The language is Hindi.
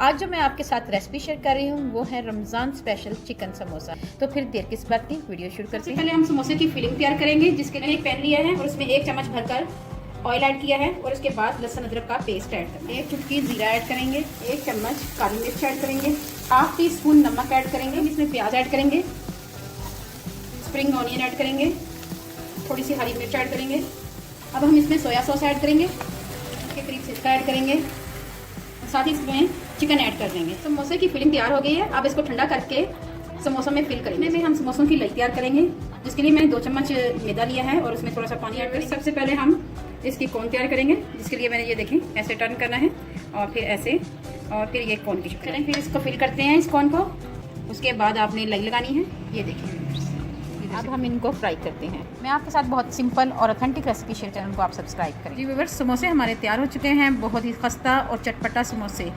आज जो मैं आपके साथ रेसिपी शेयर कर रही हूँ वो है रमज़ान स्पेशल चिकन समोसा। तो फिर देर किस बात की, वीडियो शुरू करते हैं। पहले हम समोसे की फिलिंग तैयार करेंगे, जिसके लिए एक पैन लिया है और उसमें 1 चम्मच भरकर ऑयल ऐड किया है और उसके बाद लहसुन अदरक का पेस्ट ऐड करना है। 1 चुटकी जीरा ऐड करेंगे, 1 चम्मच काली मिर्च ऐड करेंगे, हाफ टी स्पून नमक ऐड करेंगे, इसमें प्याज ऐड करेंगे, स्प्रिंग ऑनियन ऐड करेंगे, थोड़ी सी हरी मिर्च ऐड करेंगे। अब हम इसमें सोया सॉस ऐड करेंगे, इसके करीब सिरका ऐड करेंगे, साथ ही इसमें चिकन ऐड कर देंगे। समोसे की फिलिंग तैयार हो गई है। अब इसको ठंडा करके समोसों में फिल करेंगे। इसमें हम समोसों की लई तैयार करेंगे, जिसके लिए मैंने 2 चम्मच मैदा लिया है और उसमें थोड़ा सा पानी ऐड करेंगे। सबसे पहले हम इसकी कोन तैयार करेंगे, जिसके लिए मैंने ये देखें ऐसे टर्न करना है और फिर ऐसे और फिर ये कोन की करें। फिर इसको फिल करते हैं इस कोन को, उसके बाद आपने लई लगानी है। ये देखिए, अब हम इनको फ्राई करते हैं। मैं आपके साथ बहुत सिंपल और ऑथेंटिक रेसिपी शेयर चैनल को आप सब्सक्राइब करें। जी व्यूअर्स, समोसे हमारे तैयार हो चुके हैं। बहुत ही खस्ता और चटपटा समोसे।